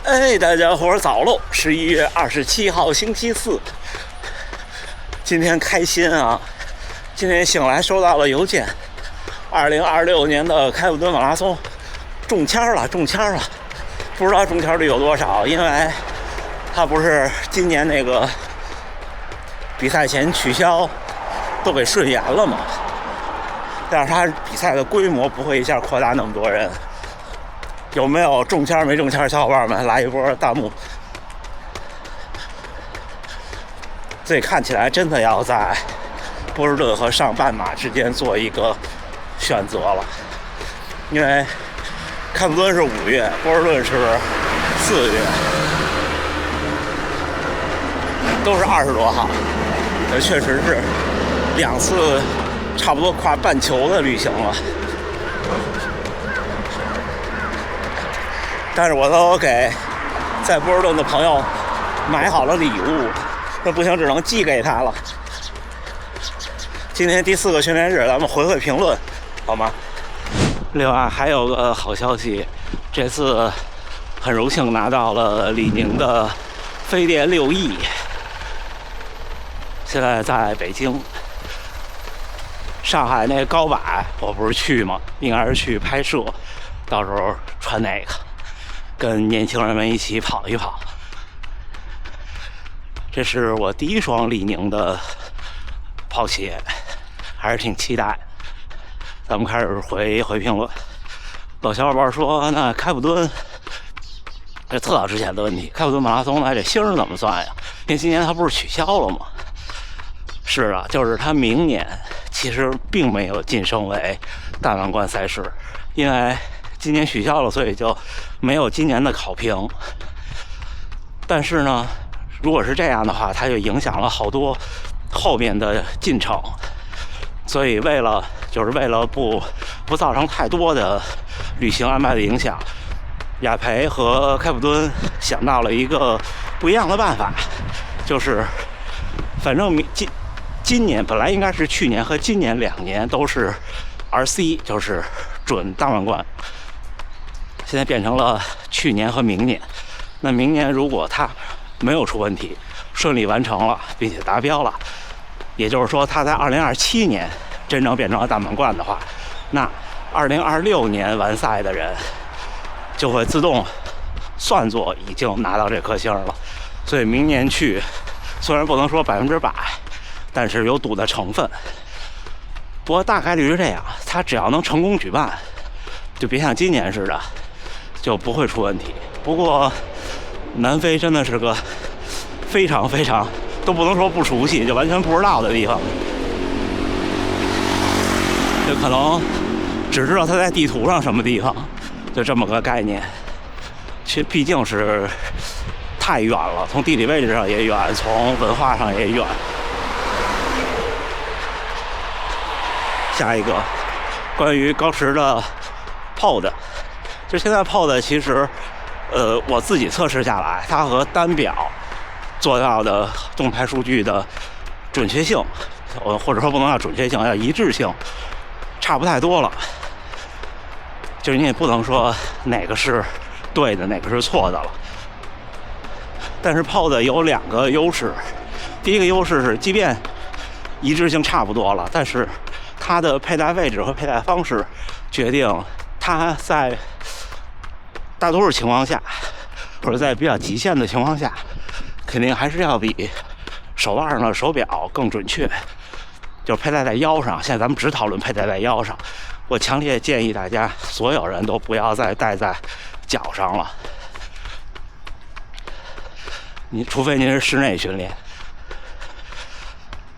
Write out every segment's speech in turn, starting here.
哎，大家伙儿早喽！11月27号星期四，今天开心啊！今天醒来收到了邮件，2026年的开普敦马拉松中签了，不知道中签率有多少，因为他不是今年那个比赛前取消都给顺延了嘛，但是他比赛的规模不会一下扩大那么多人。有没有中签没中签的小伙伴们来一波弹幕？所以看起来真的要在波士顿和上半马之间做一个选择了，因为开普敦是5月，波士顿是4月，都是20多号，这确实是2次差不多跨半球的旅行了。但是我都给在波士顿的朋友买好了礼物，那不行，只能寄给他了。今天第4个训练日，咱们回评论，好吗？另外还有个好消息，这次很荣幸拿到了李宁的飞电6E，现在在北京。上海那高柏我不是去吗？应该是去拍摄，到时候穿那个。跟年轻人们一起跑一跑，这是我第1双李宁的跑鞋，还是挺期待。咱们开始回评论。有小伙伴说，那开普敦这特早之前的问题，开普敦马拉松呢这星怎么算呀？因为今年它不是取消了吗？是啊，就是它明年其实并没有晋升为大满贯赛事，因为今年取消了，所以就没有今年的考评。但是呢，如果是这样的话，它就影响了好多后面的进程。所以为了不造成太多的旅行安排的影响，雅培和开普敦想到了一个不一样的办法，就是反正今年本来应该是去年和今年2年都是 RC， 就是准大满贯。现在变成了去年和明年。那明年如果他没有出问题，顺利完成了并且达标了，也就是说他在2027年真正变成了大满贯的话，那2026年完赛的人就会自动算作已经拿到这颗星了。所以明年去虽然不能说100%，但是有赌的成分。不过大概率是这样，他只要能成功举办，就别像今年似的就不会出问题。不过南非真的是个非常都不能说不熟悉，就完全不知道的地方，就可能只知道它在地图上什么地方，就这么个概念。其实毕竟是太远了，从地理位置上也远，从文化上也远。下一个关于高驰的 POD， 就现在 POD 其实我自己测试下来，它和单表做到的动态数据的准确性，或者说不能叫准确性，叫一致性，差不太多了。就是你也不能说哪个是对的，哪个是错的了。但是 POD 有2个优势，第一个优势是，即便一致性差不多了，但是它的佩戴位置和佩戴方式决定它在大多数情况下，或者在比较极限的情况下，肯定还是要比手腕上的手表更准确。就是佩戴在腰上，现在咱们只讨论佩戴在腰上，我强烈建议大家所有人都不要再戴在脚上了，除非您是室内训练。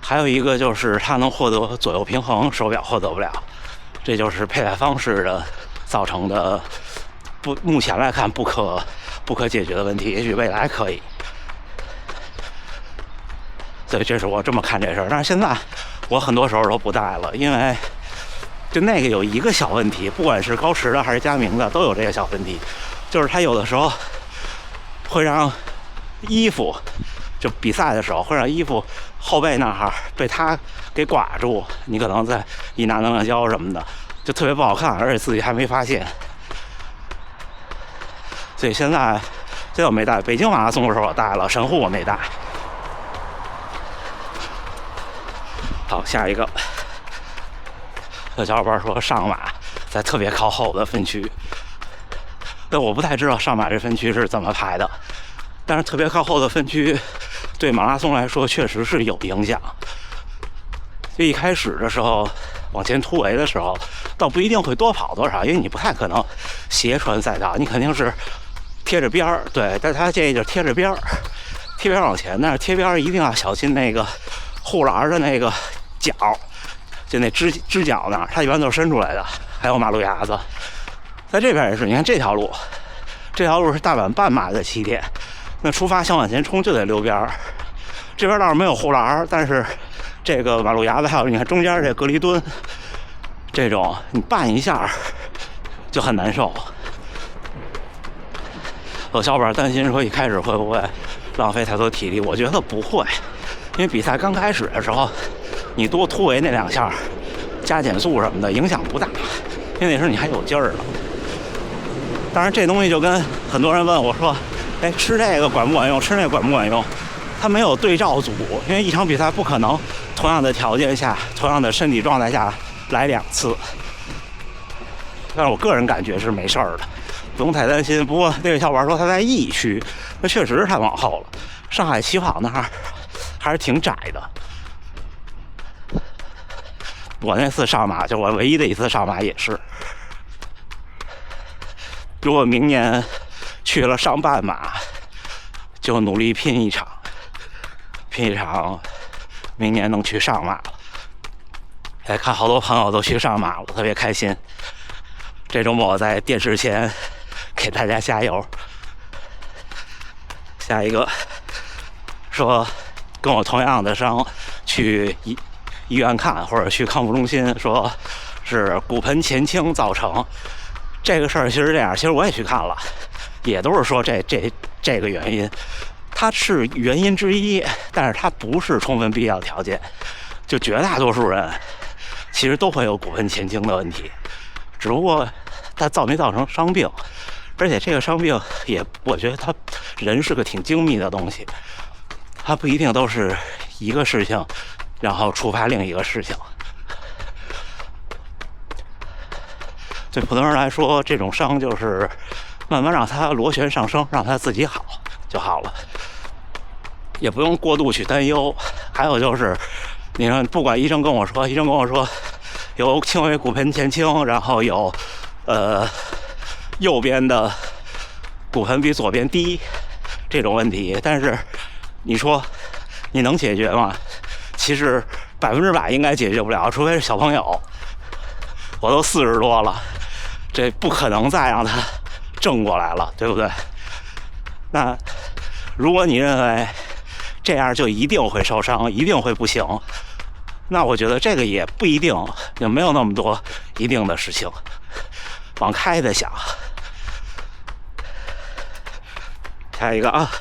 还有一个就是它能获得左右平衡，手表获得不了，这就是佩戴方式的造成的目前来看不可解决的问题，也许未来可以。所以这是我这么看这事儿。但是现在我很多时候都不戴了，因为就那个有一个小问题，不管是高驰的还是佳明的都有这个小问题，就是它有的时候会让衣服，就比赛的时候会让衣服后背那儿被它给刮住，你可能在一拿能量胶什么的就特别不好看，而且自己还没发现。所以现在这我没带。北京马拉松的时候我带了，神户我没带。好，下一个，有小伙伴说上马在特别靠后的分区，但我不太知道上马这分区是怎么排的，但是特别靠后的分区对马拉松来说确实是有影响。就一开始的时候往前突围的时候，倒不一定会多跑多少，因为你不太可能斜穿赛道，你肯定是贴着边儿。对，但他建议就是贴着边儿，贴边往前，但是贴边一定要小心那个护栏的那个角，就那支角那儿，它一般都是伸出来的，还有马路牙子。在这边也是，你看这条路是大阪半马的起点，那出发想往前冲就得溜边儿。这边倒是没有护栏，但是这个马路牙子还有你看中间这隔离墩，这种你绊一下就很难受。有小伙伴担心说一开始会不会浪费太多体力，我觉得不会，因为比赛刚开始的时候你多突围那2下加减速什么的影响不大，因为那时候你还有劲儿了。当然这东西就跟很多人问我说，哎，吃这个管不管用，吃那个管不管用，它没有对照组，因为一场比赛不可能同样的条件下同样的身体状态下来2次。但是我个人感觉是没事儿的，不用太担心。不过那位小伙伴说他在E区，那确实是太往后了，上海起跑那儿还是挺窄的。我那次上马就我唯一的一次上马也是，如果明年去了上半马，就努力拼一场，明年能去上马了。哎，看好多朋友都去上马了，特别开心。这周末我在电视前给大家加油。下一个说跟我同样的伤去医院看，或者去康复中心，说是骨盆前倾造成。这个事儿其实这样，其实我也去看了，也都是说这个原因，它是原因之一，但是它不是充分必要条件。就绝大多数人其实都会有骨盆前倾的问题，只不过它造没造成伤病，而且这个伤病也，我觉得它人是个挺精密的东西，它不一定都是一个事情然后触发另一个事情。对普通人来说，这种伤就是慢慢让它螺旋上升，让它自己好就好了，也不用过度去担忧。还有就是，你看，不管医生跟我说有轻微骨盆前倾，然后有右边的骨盆比左边低这种问题，但是你说你能解决吗？其实100%应该解决不了，除非是小朋友。我都40多了，这不可能再让他正过来了，对不对？那如果你认为这样就一定会受伤，一定会不行，那我觉得这个也不一定，也没有那么多一定的事情。往开的想。下一个啊，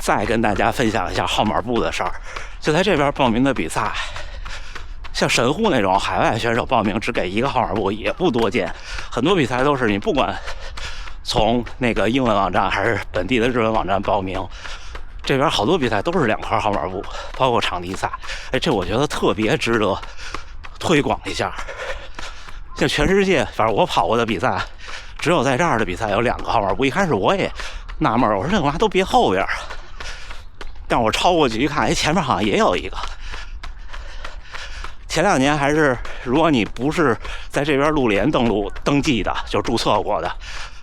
再跟大家分享一下号码布的事儿。就在这边报名的比赛，像神户那种海外选手报名只给1个号码布也不多见，很多比赛都是你不管从那个英文网站还是本地的日文网站报名，这边好多比赛都是2块号码布，包括场地赛。哎，这我觉得特别值得推广一下。像全世界，反正我跑过的比赛，只有在这儿的比赛有2个号码布。一开始我也纳闷，我说这干嘛都别后边？但我超过去一看，哎，前面好像也有一个。前2年还是，如果你不是在这边陆联登记的，就注册过的，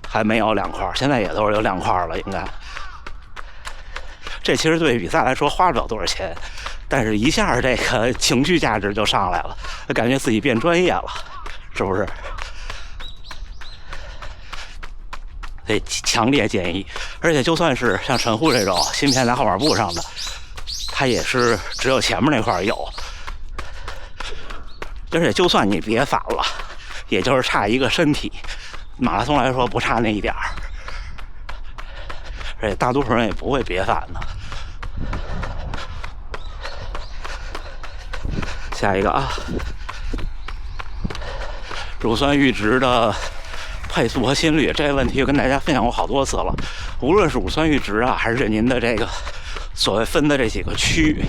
还没有2块，现在也都是有2块了，应该。这其实对比赛来说花不了多少钱，但是一下这个情绪价值就上来了，感觉自己变专业了，是不是？所以强烈建议，而且就算是像神户这种芯片在号码布上的，它也是只有前面那块有，而且就算你别反了，也就是差一个身体，马拉松来说不差那一点儿，而且大多数人也不会别反的。下一个啊，乳酸阈值的配速和心率这个问题，我跟大家分享过好多次了。无论是乳酸阈值啊，还是您的这个所谓分的这几个区，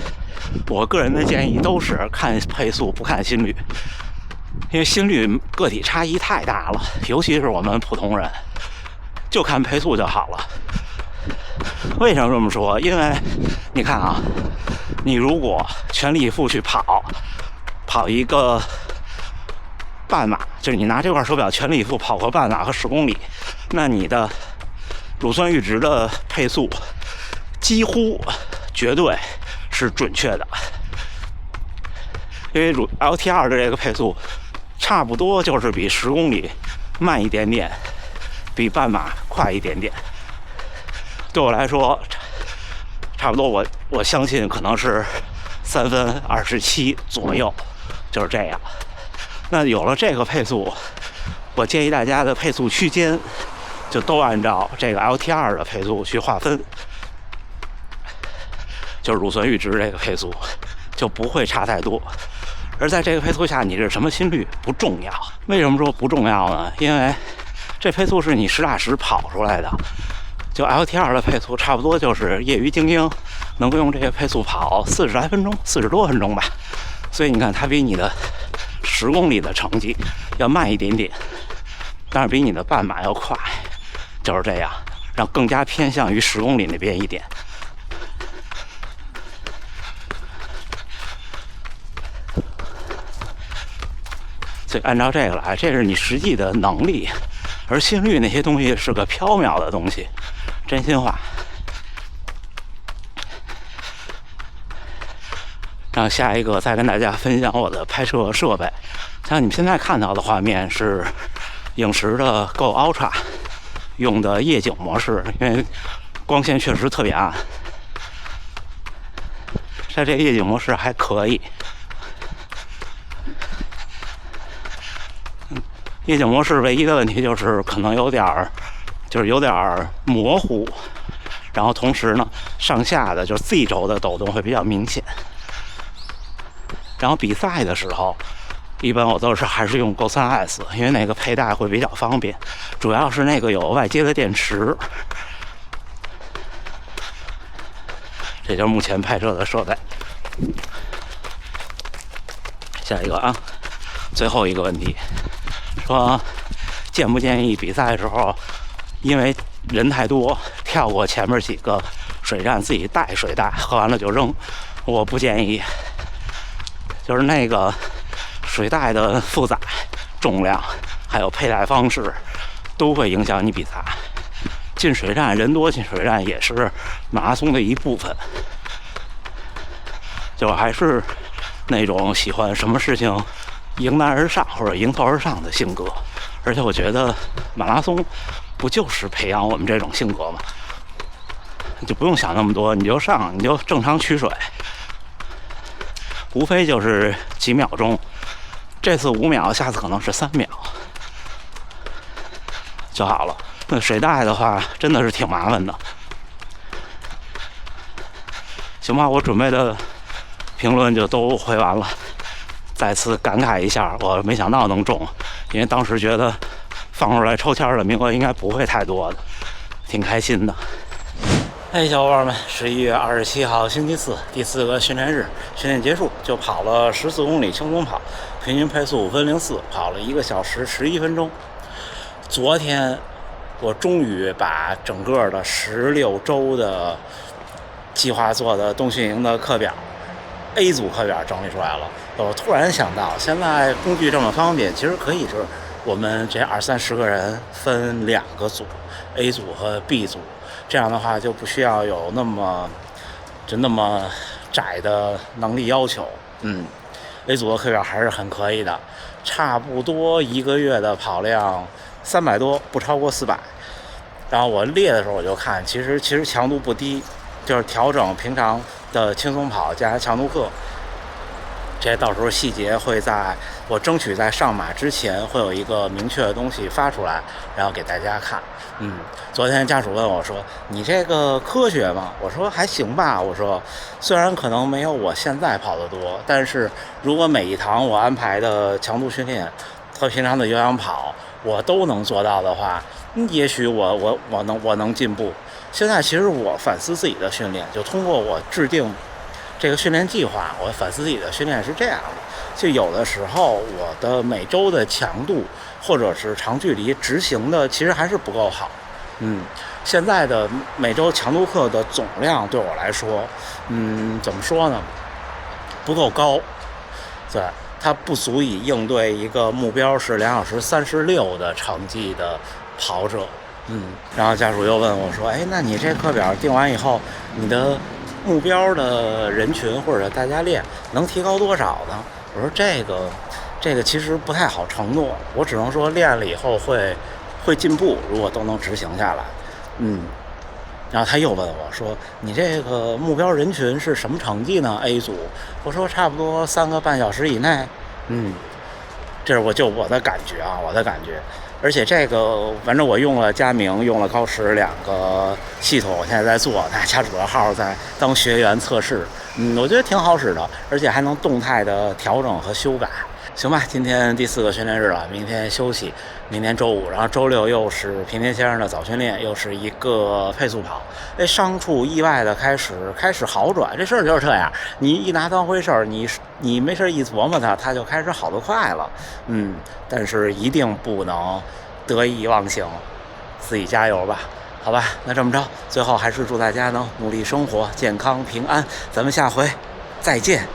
我个人的建议都是看配速不看心率，因为心率个体差异太大了，尤其是我们普通人，就看配速就好了。为什么这么说？因为你看啊，你如果全力以赴去跑一个半马，就是你拿这块手表全力以赴跑个半马和10公里，那你的乳酸阈值的配速几乎绝对是准确的，因为LT2的这个配速差不多就是比10公里慢一点点，比半马快一点点。对我来说，差不多我相信可能是3分27左右，就是这样。那有了这个配速，我建议大家的配速区间就都按照这个 LT2 的配速去划分，就是乳酸阈值这个配速就不会差太多。而在这个配速下，你是什么心率不重要。为什么说不重要呢？因为这配速是你实打实跑出来的。就 LT2 的配速差不多就是业余精英能够用这个配速跑40来分钟，40多分钟吧。所以你看，它比你的10公里的成绩要慢一点点，但是比你的半马要快，就是这样，让更加偏向于10公里那边一点。所以按照这个来，这是你实际的能力，而心率那些东西是个缥缈的东西，真心话。然后下一个再跟大家分享我的拍摄设备，像你们现在看到的画面是影石的 Go Ultra 用的夜景模式，因为光线确实特别暗，在这个夜景模式还可以。夜景模式唯一的问题就是可能有点模糊，然后同时呢，上下的就是 Z 轴的抖动会比较明显。然后比赛的时候，一般我都是还是用 Go 3S， 因为那个佩戴会比较方便，主要是那个有外接的电池。这就是目前拍摄的设备。下一个啊，最后一个问题。说建不建议比赛的时候，因为人太多，跳过前面几个水站，自己带水袋，喝完了就扔？我不建议，就是那个水袋的负载、重量，还有佩戴方式，都会影响你比赛。进水站人多，进水站也是马拉松的一部分。就还是那种喜欢什么事情迎难而上或者迎头而上的性格，而且我觉得马拉松不就是培养我们这种性格吗？就不用想那么多，你就上，你就正常取水，无非就是几秒钟，这次5秒，下次可能是3秒就好了。那水袋的话真的是挺麻烦的。行吧，我准备的评论就都回完了。再次感慨一下，我没想到能中，因为当时觉得放出来抽签的名额应该不会太多的，挺开心的。嘿，小伙伴们，11月27号星期四，第4个训练日，训练结束就跑了14公里轻松跑，平均配速5分04，跑了1个小时11分钟。昨天我终于把整个的16周的计划做的冬训营的课表 A 组课表整理出来了。我突然想到，现在工具这么方便，其实可以是我们这20-30个人分2个组 ，A 组和 B 组，这样的话就不需要有那么窄的能力要求。A 组的课表还是很可以的，差不多1个月的跑量300多，不超过400。然后我列的时候我就看，其实强度不低，就是调整平常的轻松跑加强度课。这到时候细节会在我争取在上马之前会有一个明确的东西发出来，然后给大家看。昨天家属问我说：“你这个科学吗？”我说：“还行吧。”我说：“虽然可能没有我现在跑得多，但是如果每一堂我安排的强度训练和平常的有氧跑，我都能做到的话，也许我能进步。现在其实我反思自己的训练，就通过我制定这个训练计划，我反思自己的训练是这样的：就有的时候我的每周的强度或者是长距离执行的其实还是不够好。现在的每周强度课的总量对我来说，怎么说呢？不够高，对，它不足以应对一个目标是2小时36的成绩的跑者。然后家属又问我说：“哎，那你这课表定完以后，你的目标的人群或者大家练能提高多少呢？”我说：“这个其实不太好承诺，我只能说练了以后会进步，如果都能执行下来。”然后他又问我说：“你这个目标人群是什么成绩呢 ？A 组？”我说：“差不多3个半小时以内。”这是我的感觉啊，我的感觉。而且这个反正我用了佳明，用了高驰2个系统，我现在在做，大家主要号在当学员测试。我觉得挺好使的，而且还能动态的调整和修改。行吧，今天第4个训练日了，明天休息，明天周5，然后周6又是平田先生的早训练，又是一个配速跑。伤处意外的开始好转，这事儿就是这样，你一拿当回事儿，你没事一琢磨它就开始好得快了。但是一定不能得意忘形，自己加油吧。好吧，那这么着，最后还是祝大家能努力生活，健康平安，咱们下回再见。